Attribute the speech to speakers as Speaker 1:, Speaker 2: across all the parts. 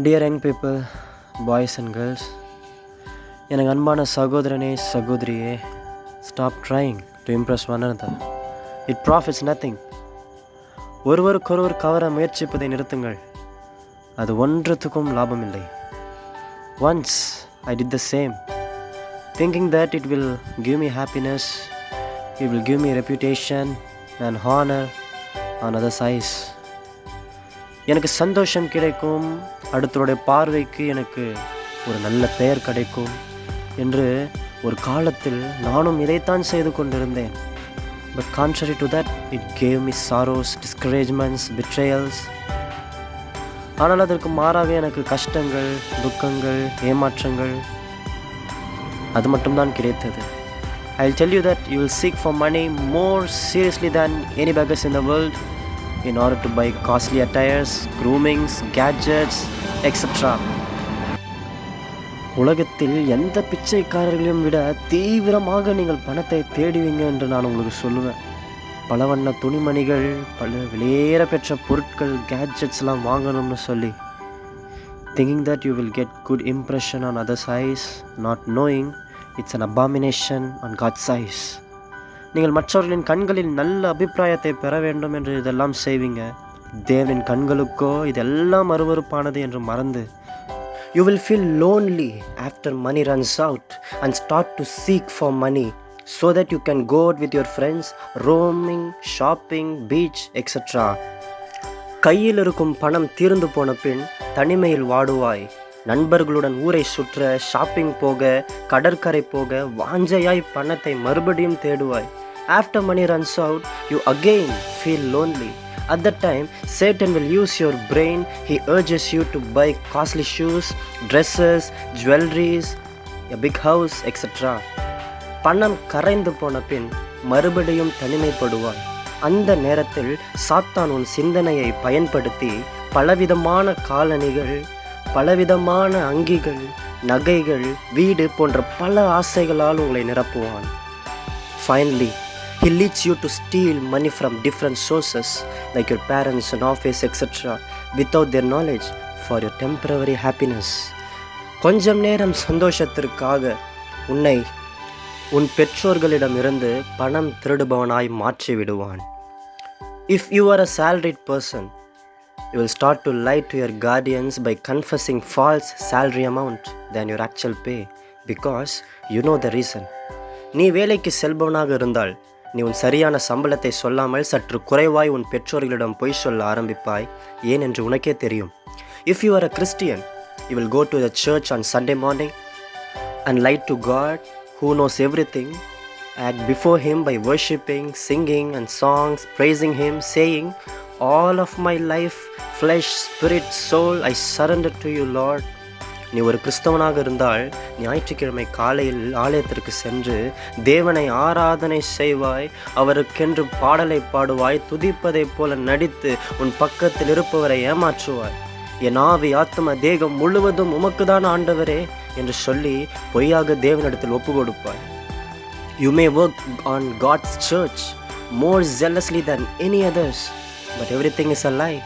Speaker 1: Dear young people, boys and girls, எனக்கு அன்பான சகோதரனே சகோதரியே, stop trying to Impress one another. It profits nothing. ஒருவருக்கொருவர் கவர முயற்சிப்பதை நிறுத்துங்கள். அது ஒன்றத்துக்கும் லாபம் இல்லை. Once I did the same, thinking that it will give me happiness, it will give me reputation and honor on others' eyes. எனக்கு சந்தோஷம் கிடைக்கும், அடுத்தவருடைய பார்வைக்கு எனக்கு ஒரு நல்ல பெயர் கிடைக்கும் என்று ஒரு காலத்தில் நானும் இதைத்தான் செய்து கொண்டிருந்தேன். But contrary to that, it gave me sorrows, discouragements, betrayals. ஆனால் அதற்கு மாறாக எனக்கு கஷ்டங்கள், துக்கங்கள், ஏமாற்றங்கள் அது மட்டும்தான் கிடைத்தது. I'll tell you that you will seek for money more seriously than any beggars in the world in order to buy costly attires, groomings, gadgets, etc. உலகத்தில் எந்த பிச்சைக்காரர்களையும் விட தீவிரமாக நீங்கள் பணத்தை தேடுவீங்க என்று நான் உங்களுக்கு சொல்லுவேன். பல வண்ண துணிமணிகள், பல விலையேற பெற்ற பொருட்கள், கேட்ஜெட்ஸ்லாம் வாங்கணும்னு சொல்லி, thinking that you will get good impression on others' eyes, not knowing it's an abomination on God's eyes. நீங்கள் மற்றவர்களின் கண்களில் நல்ல அபிப்பிராயத்தை பெற வேண்டும் என்று இதெல்லாம் செய்வீங்க. தேவனின் கண்களுக்கோ இதெல்லாம் அருவருப்பானது என்று மறந்து, you will feel lonely after money runs out and start to seek for money so that you can go out with your friends, roaming, shopping, beach, etc. கையில் இருக்கும் பணம் தீர்ந்து போன பின் தனிமையில் வாடுவாய். நண்பர்களுடன் ஊரை சுற்ற, ஷாப்பிங் போக, கடற்கரை போக வாஞ்சையாய் பணத்தை மறுபடியும் தேடுவாய். After money runs out, you again feel lonely. At that time, Satan will use your brain. He urges you to buy costly shoes, dresses, jewelries, a big house, etc. பணம் கரைந்து போன பின் மறுபடியும் தனிமைப்படுவாய். அந்த நேரத்தில் சாத்தான் உன் சிந்தனையை பயன்படுத்தி பலவிதமான காலணிகள், பலவிதமான அங்கிகள், நகைகள், வீடு போன்ற பல ஆசைகளால் உங்களை நிரப்புவான். Finally, he leads you to steal money from different sources like your parents and office, etc. without their knowledge for your temporary happiness. கொஞ்சம் நேரம் சந்தோஷத்திற்காக உன்னை உன் பெற்றோர்களிடமிருந்து பணம் திருடுபவனாய் மாற்றி விடுவான். If you are a salaried person, you will start to lie to your guardians by confessing false salary amount than your actual pay because you know the reason. நீ வேலைக்கு செல்பவனாக இருந்தால் நீ உன் சரியான சம்பளத்தை சொல்லாமல் சற்று குறைவாய் உன் பெற்றோர்களிடம் பொய் சொல்ல ஆரம்பிப்பாய். ஏன் என்று உனக்கே தெரியும். If you are a Christian, you will go to the church on Sunday morning and lie to God who knows everything, act before him by worshipping, singing and songs, praising him, saying, all of my life, flesh, spirit, soul, I surrender to you, Lord. நீ ஒரு கிறிஸ்தவனாக இருந்தால் ஞாயிற்றுக்கிழமை காலையில் ஆலயத்திற்கு சென்று தேவனை ஆராதனை செய்வாய். அவருக்கென்று பாடலை பாடுவாய். துதிப்பதைப் போல நடித்து உன் பக்கத்தில் இருப்பவரை ஏமாற்றுவாய். என் ஆவி, ஆத்ம, தேகம் முழுவதும் உமக்குதான் ஆண்டவரே என்று சொல்லி பொய்யாக தேவனிடத்தில் ஒப்பு கொடுப்பாய். You may work on God's church more zealously than any others, but everything is a lie.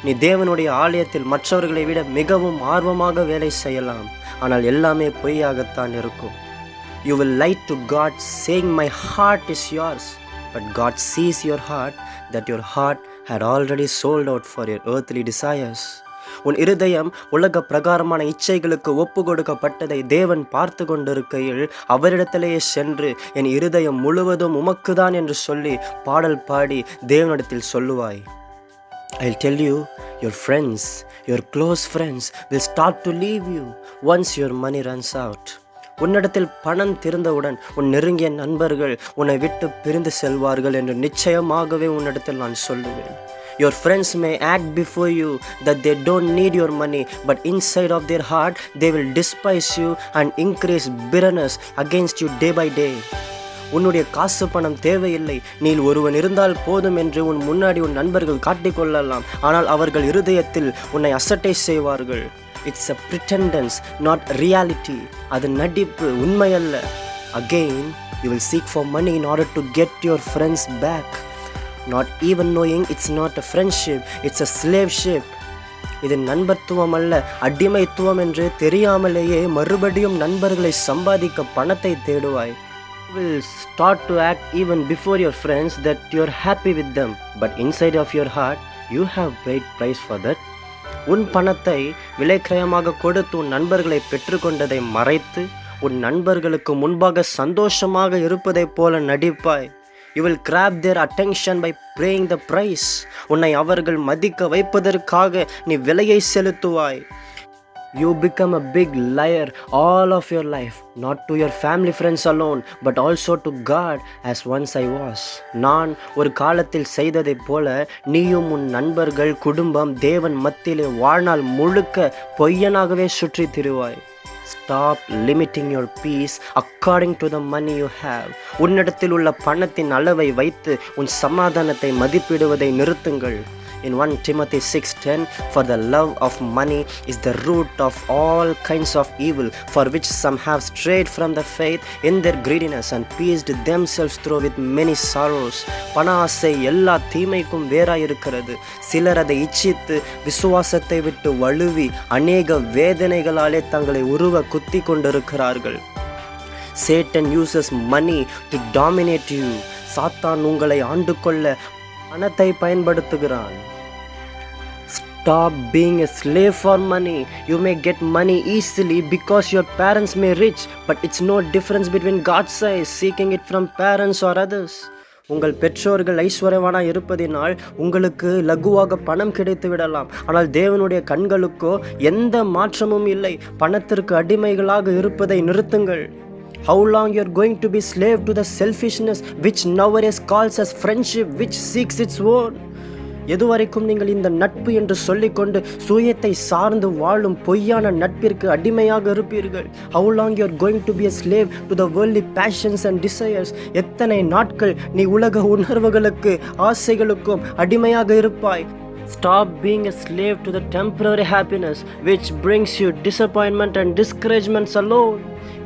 Speaker 1: நீ தேவனுடைய ஆலயத்தில் மற்றவர்களை விட மிகவும் ஆர்வமாக வேலை செய்யலாம், ஆனால் எல்லாமே பொய்யாகத்தான் இருக்கும். You will lie to God saying my heart is yours, but God sees your heart, that your heart had already sold out for your earthly desires. உன் இருதயம் உலக பிரகாரமான இச்சைகளுக்கு ஒப்பு கொடுக்கப்பட்டதை தேவன் பார்த்து கொண்டிருக்கையில் அவரிடத்திலேயே சென்று என் இருதயம் முழுவதும் உமக்குதான் என்று சொல்லி பாடல் பாடி தேவனிடத்தில் சொல்லுவாய். I'll tell you, your friends, your close friends will start to leave you once your money runs out. உன்னிடத்தில் பணம் திருந்தவுடன் உன் நெருங்கிய நண்பர்கள் உன்னை விட்டு பிரிந்து செல்வார்கள் என்று நிச்சயமாகவே உன்னிடத்தில் நான் சொல்லுவேன். Your friends may act before you that they don't need your money, but inside of their heart they will despise you and increase bitterness against you day by day. உன்னுடைய காசு பணம் தேவையில்லை, நீ ஒருவன் இருந்தால் போதும் என்று உன் முன்னாடி உன் நண்பர்கள் காட்டிக்கொள்ளலாம், ஆனால் அவர்கள் இருதயத்தில் உன்னை அசட்டை செய்வார்கள். It's a pretendence, not reality. அது நடிப்பு, உண்மையல்ல. Again, you will seek for money in order to get your friends back, not even knowing it's not a friendship, it's a slaveship. இது நண்பத்துவம் அல்ல, அடிமைத்துவம் என்று தெரியாமலேயே மறுபடியும் நண்பர்களை சம்பாதிக்க பணத்தை தேடுவாய். You will start to act even before your friends that you are happy with them, but inside of your heart you have paid price for that. உன் பணத்தை விலைக்கிரயமாக கொடுத்து உன் நண்பர்களை பெற்றுக்கொண்டதை மறைத்து உன் நண்பர்களுக்கு முன்பாக சந்தோஷமாக இருப்பதைப் போல நடிப்பாய். You will grab their attention by paying the price. உன்னை அவர்கள் மதிக்க வைப்பதற்காக நீ விலையை செலுத்துவாய். You become a big liar all of your life, not to your family friends alone, but also to God, as once I was. நான் ஒரு காலத்தில் செய்ததைப் போல நீயும் உன் நண்பர்கள், குடும்பம், தேவன் மத்தியிலே வாழ்நாள் முழுக்க பொய்யனாகவே சுற்றி திரிவாய். Stop limiting your peace according to the money you have. உன்னிடத்தில் உள்ள பணத்தின் அளவை வைத்து உன் சமாதானத்தை மதிப்பிடுவதை நிறுத்துங்கள். In 1 Thimothy 6:10, for the love of money is the root of all kinds of evil, for which some have strayed from the faith in their greediness and pierced themselves through with many sorrows. பண ஆசை எல்லா தீமைக்கும் வேறாயிருக்கிறது. சிலர் அதை இச்சித்து விசுவாசத்தை விட்டு வழுவி அநேக வேதனைகளாலே தங்களை உருவ குத்தி கொண்டிருக்கிறார்கள். Satan uses money to dominate you. சாத்தான் உங்களை ஆண்டு கொள்ள பணத்தை பயன்படுத்துகிறான். Stop being a slave for money. You may get money easily because your parents may rich, but it's no difference between God's eyes seeking it from parents or others. உங்கள் பெற்றோர்கள் ஐஸ்வர்யவானாக இருப்பதினால் உங்களுக்கு லகுவாக பணம் கிடைத்து விடலாம். ஆனால் தேவனுடைய கண்களுக்கோ எந்த மாற்றமும் இல்லை. பணத்திற்கு அடிமைகளாக இருப்பதை நிறுத்துங்கள். How long you are going to be slave to the selfishness which nowadays calls as friendship, which seeks its own? எதுவரைக்கும் நீங்கள் இந்த நட்பு என்று சொல்லிக்கொண்டு சுயத்தை சார்ந்து வாழும் பொய்யான நட்பிற்கு அடிமையாக இருப்பீர்கள்? How long you are going to be a slave to the worldly passions and desires? எத்தனை நாட்கள் நீ உலக உணர்வுகளுக்கு ஆசைகளுக்கும் அடிமையாக இருப்பாய்? Stop being a slave to the temporary happiness which brings you disappointment and discouragements alone.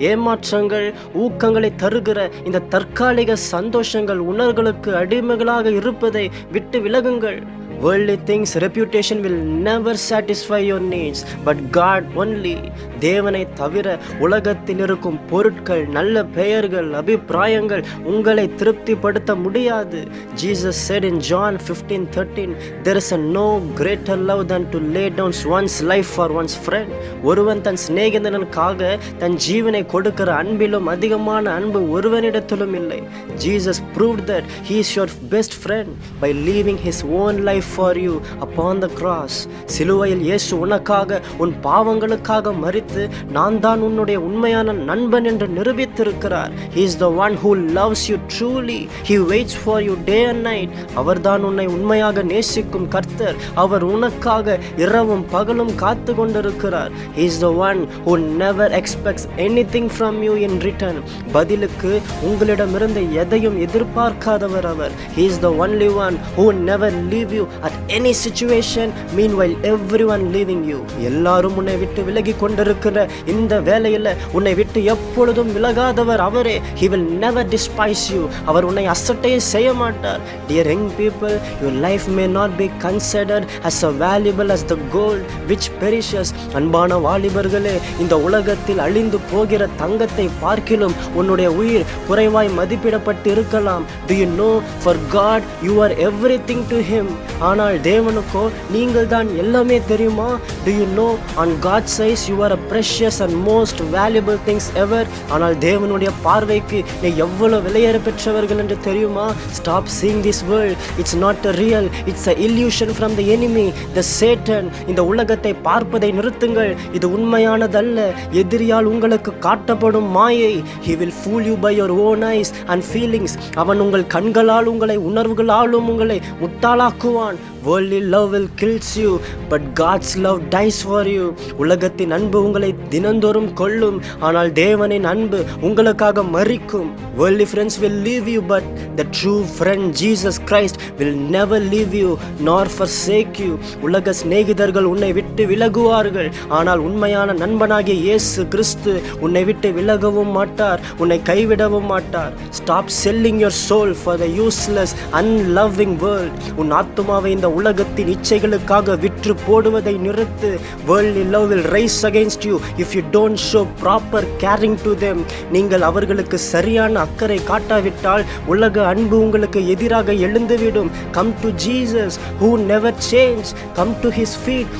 Speaker 1: ஏமாற்றங்கள், ஊக்கங்களை தருகிற இந்த தற்காலிக சந்தோஷங்கள், உணர்வுகளுக்கு அடிமைகளாக இருப்பதை விட்டு விலகுங்கள். Worldly things, reputation will never satisfy your needs, but God only. தேவனை தவிர உலகத்தில் இருக்கும் பொருட்கள், நல்ல பெயர்கள், அபிப்பிராயங்கள் உங்களை திருப்திப்படுத்த முடியாது. Jesus said in John 15:13, there is no greater love than to lay down one's life for one's friend. ஒருவன் தன் சிநேகிதனுக்காக தன் ஜீவனை கொடுக்கிற அன்பிலும் அதிகமான அன்பு ஒருவனிடத்திலும் இல்லை. Jesus proved that he is your best friend by leaving his own life for you upon the cross. சிலுவையில் இயேசு உனக்காக உன் பாவங்களுக்காக மரித்து நான் தான் உன்னுடைய உண்மையான நண்பன் என்று நிரூபித்திருக்கிறார். He is the one who loves you truly. He waits for you day and night. அவர்தான் உன்னை உண்மையாக நேசிக்கும் கர்த்தர். அவர் உனக்காக இரவும் பகலும் காத்து கொண்டிருக்கிறார். He is the one who never expects anything from you in return. பதிலுக்கு உங்களிடமிருந்து எதையும் எதிர்பார்க்காதவர் அவர். He is the only one who never leave you at any situation, meanwhile everyone leaving you. எல்லாரும் உன்னை விட்டு விலகி கொண்டிருக்கிற இந்த வேளையில உன்னை விட்டு எப்பொழுதும் விலகாதவர் அவரே. He will never despise you. அவர் உன்னை அசட்டையே செய்ய மாட்டார். Dear young people, your life may not be considered as valuable as the gold which perishes. அன்பான வாலிபர்களே, இந்த உலகத்தில் அழிந்து போகிற தங்கத்தை பார்க்கிலும் உன்னுடைய உயிர் குறைவாய் மதிப்பிடப்பட்டு இருக்கலாம். Do you know, for God you are everything to him. ஆனால் தேவனுக்கோ நீங்கள் தான் எல்லாமே தெரியுமா? Do you know, on God's eyes you are a precious and most valuable things ever. ஆனால் தேவனுடைய பார்வைக்கு நீ எவ்வளவு விலையேற பெற்றவர்கள் என்று தெரியுமா? Stop seeing this world. It's not a real. It's a illusion from the enemy, the Satan. இந்த உலகத்தை பார்ப்பதை நிறுத்துங்கள். இது உண்மையானதல்ல. எதிரியால் உங்களுக்கு காட்டப்படும் மாயை. He will fool you by your own eyes and feelings. அவன் உங்கள் கண்களால் உங்களை, உணர்வுகளாலும் உங்களை முட்டாளாக்குவான். Worldly love will kills you, but God's love dies for you. உலகத்தின் அன்பு உங்களை தினந்தோறும் கொல்லும், ஆனால் தேவனின் அன்பு உங்களுக்காக மரிக்கும். Worldly friends will leave you, but the true friend Jesus Christ will never leave you nor forsake you. உலக சிநேகிதர்கள் உன்னை விட்டு விலகுவார்கள், ஆனால் உண்மையான நண்பனாகிய இயேசு கிறிஸ்து உன்னை விட்டு விலகவும் மாட்டார், உன்னை கைவிடவும் மாட்டார். Stop selling your soul for the useless, unloving world. உன் ஆத்துமாவை இந்த இந்த உலகத்தின் இச்சைகளுக்காக விற்று போடுவதை நிறுத்து. Worldly love will rise against you if you don't show proper caring to them. நீங்கள் அவர்களுக்கு சரியான அக்கறை காட்டாவிட்டால் உலக அன்பு உங்களுக்கு எதிராக எழுந்துவிடும். Come to Jesus who never changes. Come to his feet.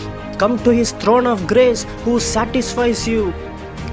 Speaker 1: Come to his throne of grace who satisfies you.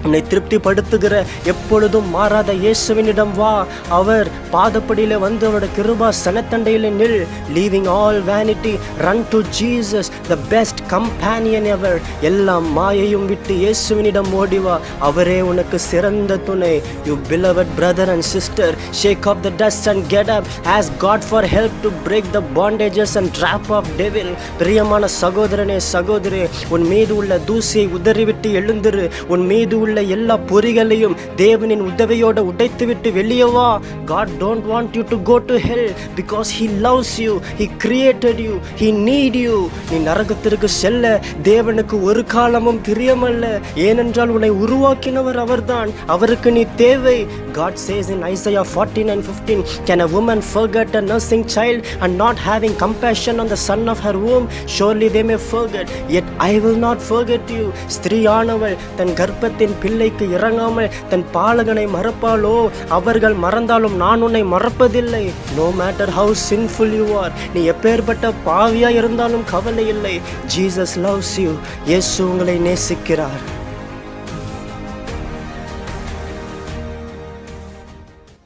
Speaker 1: உன்னை திருப்திப்படுத்துகிற எப்பொழுதும் மாறாத இயேசுவினிடம் வா. அவர் பாதப்படியில் வந்து அவரோட கிருபா சனத்தண்டையில் நில். Leaving all vanity, run to Jesus, the best companion ever. எல்லாம் மாயையும் விட்டு இயேசுவினிடம் ஓடிவா. அவரே உனக்கு சிறந்த துணை. You beloved brother and sister, shake off the dust and get up. Ask God for help to break the bondages and trap of devil. பிரியமான சகோதரனே சகோதரி, உன் மீது உள்ள தூசியை உதறிவிட்டு எழுந்திரு. உன் மீது உள்ள எல்லா பொறிகளையும் தேவனின் உதவியோடு உடைத்துவிட்டு வெளியே வா. God don't want you to go to hell because he loves you. He created you. He need you. நீ நரகத்திற்கு செல்ல தேவனுக்கு ஒரு காலமும் பிரியமல்ல. ஏனென்றால் உன்னை உருவாக்கினவர் அவர்தான். அவருக்கு நீ தேவை. God says in Isaiah 49:15, can a woman forget a nursing child and not having compassion on the son of her womb? Surely they may forget, yet I will not forget you. ஸ்திரீயானவள் தன் கர்ப்பத்தின் பிள்ளைக்கு இறங்காமல் தன் பாலகனை மறப்பாளோ? அவர்கள் மறந்தாலும் நான் உன்னை மறப்பதில்லை. No matter how sinful you are, நீ எப்பேற்பட்ட பாவியா இருந்தாலும் கவலை இல்லை. Jesus loves you. இயேசு உங்களை நேசிக்கிறார்.